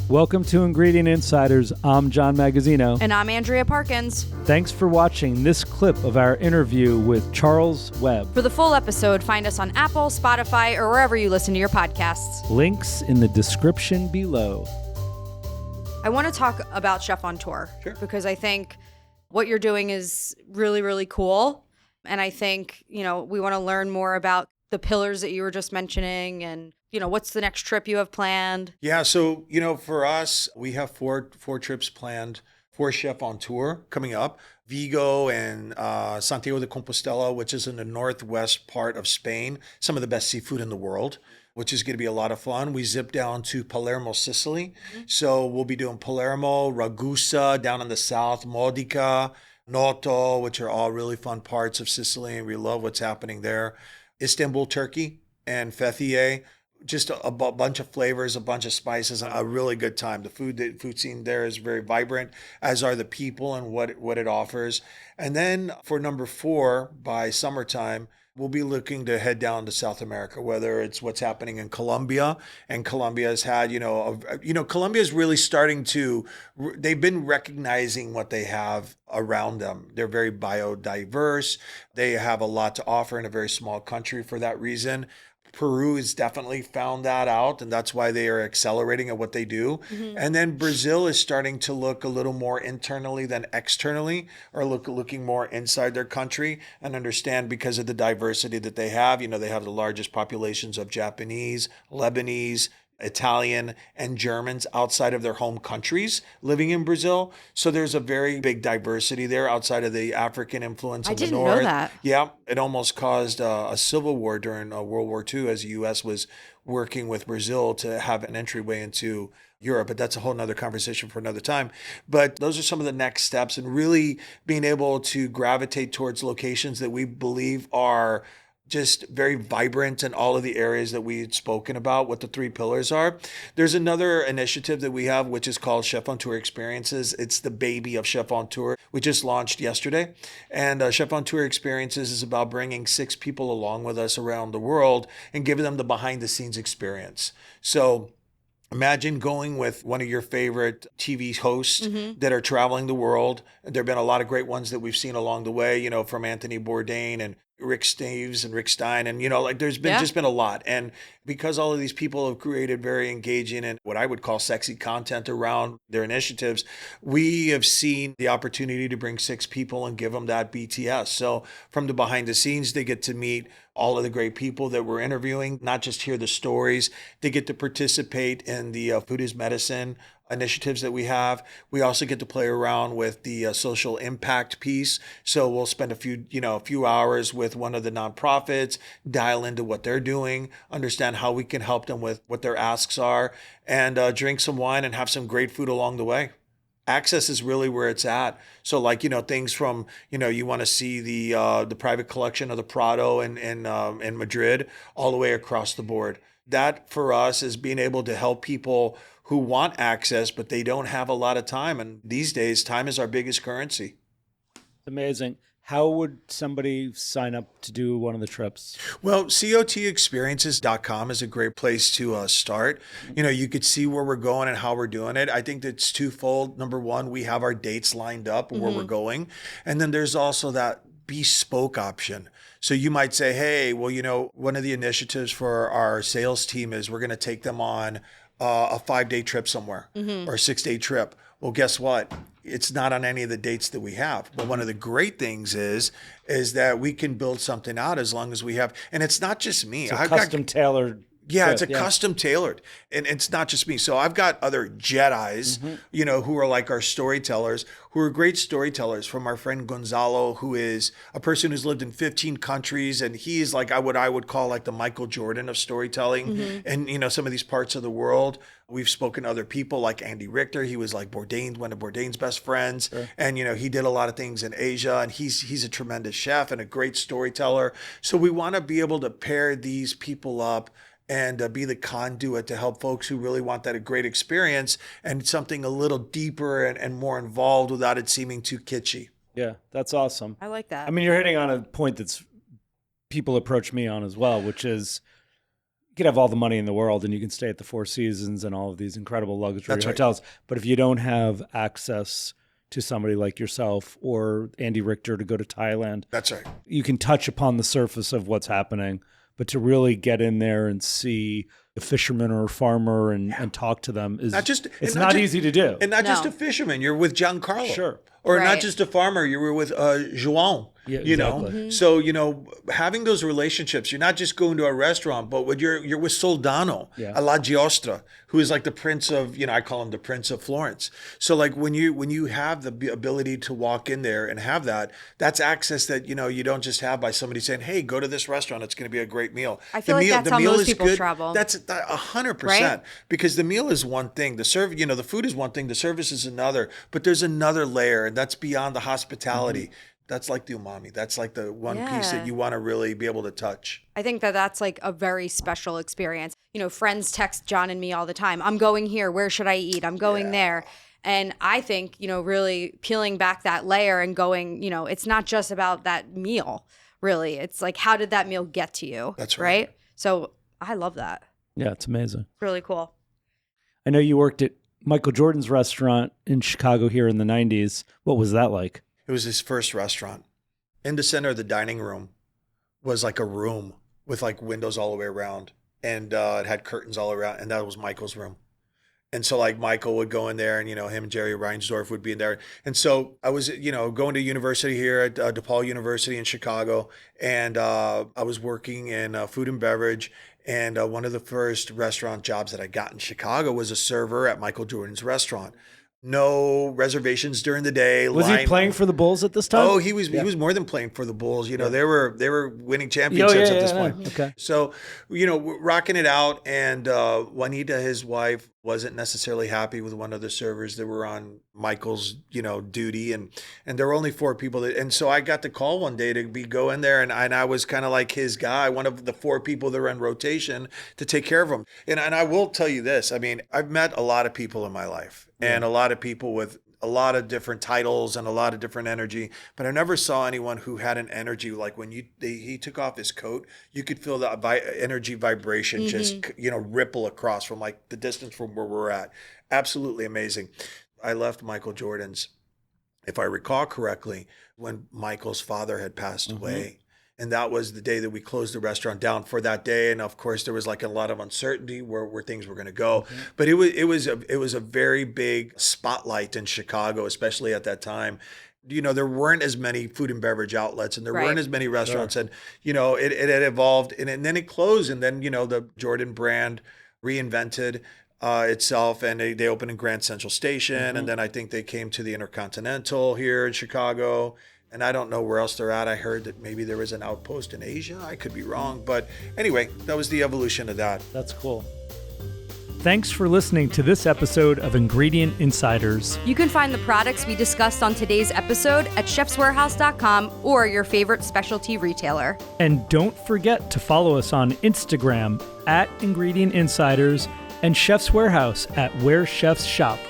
Welcome to Ingredient Insiders. I'm John Magazzino. And I'm Andrea Parkins. Thanks for watching this clip of our interview with Charles Webb. For the full episode, find us on Apple, Spotify, or wherever you listen to your podcasts. Links in the description below. I want to talk about Chef on Tour. Sure. Because I think what you're doing is really, really cool. And I think, we want to learn more about the pillars that you were just mentioning and, what's the next trip you have planned? Yeah, so, for us, we have four trips planned for Chef on Tour coming up. Vigo and Santiago de Compostela, which is in the northwest part of Spain, some of the best seafood in the world, which is going to be a lot of fun. We zip down to Palermo, Sicily. So we'll be doing Palermo, Ragusa down in the south, Modica, Noto, which are all really fun parts of Sicily, and we love what's happening there. Istanbul, Turkey, and Fethiye. Just a bunch of flavors, a bunch of spices, a really good time. The food scene there is very vibrant, as are the people and what it offers. And then for number 4, by summertime, we'll be looking to head down to South America, whether it's what's happening in Colombia. And Colombia has had, Colombia is really starting to, they've been recognizing what they have around them. They're very biodiverse. They have a lot to offer in a very small country for that reason. Peru has definitely found that out, and that's why they are accelerating at what they do. And then Brazil is starting to look a little more internally than externally, or looking more inside their country and understand, because of the diversity that they have. They have the largest populations of Japanese, Lebanese, Italian, and Germans outside of their home countries living in Brazil. So there's a very big diversity there outside of the African influence of the north. I didn't know that. Yeah, it almost caused a civil war during World War II as the U.S. was working with Brazil to have an entryway into Europe. But that's a whole nother conversation for another time. But those are some of the next steps, and really being able to gravitate towards locations that we believe are just very vibrant in all of the areas that we had spoken about, what the 3 pillars are. There's another initiative that we have, which is called Chef on Tour Experiences. It's the baby of Chef on Tour. We just launched yesterday. And Chef on Tour Experiences is about bringing 6 people along with us around the world and giving them the behind the scenes experience. So imagine going with one of your favorite TV hosts that are traveling the world. There have been a lot of great ones that we've seen along the way, from Anthony Bourdain and Rick Steves and Rick Stein. And, there's been just been a lot. And because all of these people have created very engaging and what I would call sexy content around their initiatives, we have seen the opportunity to bring 6 people and give them that BTS. So from the behind the scenes, they get to meet all of the great people that we're interviewing, not just hear the stories. They get to participate in the Food is Medicine initiatives that we have. We also get to play around with the social impact piece. So we'll spend a few hours with one of the nonprofits, dial into what they're doing, understand how we can help them with what their asks are, and drink some wine and have some great food along the way. Access is really where it's at. So things from, you want to see the private collection of the Prado in Madrid, all the way across the board. That for us is being able to help people who want access, but they don't have a lot of time. And these days, time is our biggest currency. Amazing. How would somebody sign up to do one of the trips? Well, cotexperiences.com is a great place to start. You could see where we're going and how we're doing it. I think that's twofold. Number one, we have our dates lined up where we're going. And then there's also that bespoke option. So you might say, hey, well, one of the initiatives for our sales team is we're going to take them on a 5-day trip somewhere or a 6-day trip. Well, guess what? It's not on any of the dates that we have. But one of the great things is that we can build something out as long as we have, and it's not just me. It's custom tailored. Yeah, it's custom tailored. And it's not just me. So I've got other Jedis, who are like our storytellers, who are great storytellers, from our friend Gonzalo, who is a person who's lived in 15 countries. And he is like what I would call like the Michael Jordan of storytelling. And, some of these parts of the world. We've spoken to other people like Andy Richter. He was like one of Bourdain's best friends. Sure. And, he did a lot of things in Asia. And he's a tremendous chef and a great storyteller. So we want to be able to pair these people up and be the conduit to help folks who really want that a great experience and something a little deeper and more involved without it seeming too kitschy. Yeah, that's awesome. I like that. I mean, you're hitting on a point that's people approach me on as well, which is, could have all the money in the world and you can stay at the Four Seasons and all of these incredible luxury That's right. hotels. But if you don't have access to somebody like yourself or Andy Richter to go to Thailand, That's right. you can touch upon the surface of what's happening. But to really get in there and see a fisherman or a farmer and talk to them is it's not easy to do. And not just a fisherman. You're with Giancarlo. Sure. Or not Right. just a farmer. You were with João. Yeah, you exactly. know, so having those relationships, you're not just going to a restaurant, but when you're with Soldano, a La Giostra, who is like the prince of, I call him the prince of Florence. So like when you have the ability to walk in there and have that's access that you don't just have by somebody saying, hey, go to this restaurant, it's going to be a great meal. I feel like that's how most people travel. That's 100%, Right? because the meal is one thing, the food is one thing, the service is another, but there's another layer, and that's beyond the hospitality. Mm-hmm. That's like the umami. That's like the one piece Yeah. that you want to really be able to touch. I think that's like a very special experience. Friends text John and me all the time. I'm going here. Where should I eat? I'm going there. And I think, really peeling back that layer and going, it's not just about that meal, really. It's like, how did that meal get to you? That's right. So I love that. Yeah, it's amazing. Really cool. I know you worked at Michael Jordan's restaurant in Chicago here in the 90s. What was that like? It was his first restaurant. In the center of the dining room was like a room with like windows all the way around, and it had curtains all around, and that was Michael's room. And so like Michael would go in there, and him and Jerry Reinsdorf would be in there. And so I was going to university here at DePaul University in Chicago, and I was working in food and beverage. And one of the first restaurant jobs that I got in Chicago was a server at Michael Jordan's restaurant. No reservations during the day. Was he playing for the Bulls at this time? Oh, he was more than playing for the Bulls. They were winning championships at this point. Okay. So, rocking it out. And Juanita, his wife, wasn't necessarily happy with one of the servers that were on Michael's, duty. And there were only 4 people and so I got the call one day to go in there, and I was kind of like his guy, one of the 4 people that were in rotation to take care of him. And I will tell you this, I mean, I've met a lot of people in my life, and a lot of people with a lot of different titles and a lot of different energy, but I never saw anyone who had an energy like when he took off his coat, you could feel the energy vibration just ripple across from like the distance from where we're at. Absolutely amazing. I left Michael Jordan's, if I recall correctly, when Michael's father had passed away. And that was the day that we closed the restaurant down for that day. And of course, there was like a lot of uncertainty where things were going to go. But it was a very big spotlight in Chicago, especially at that time. There weren't as many food and beverage outlets, and there weren't as many restaurants. Sure. And, it had evolved, and then it closed. And then, the Jordan brand reinvented itself, and they opened in Grand Central Station. And then I think they came to the Intercontinental here in Chicago. And I don't know where else they're at. I heard that maybe there was an outpost in Asia. I could be wrong. But anyway, that was the evolution of that. That's cool. Thanks for listening to this episode of Ingredient Insiders. You can find the products we discussed on today's episode at chefswarehouse.com or your favorite specialty retailer. And don't forget to follow us on Instagram at Ingredient Insiders and Chef's Warehouse at Where Chefs Shop.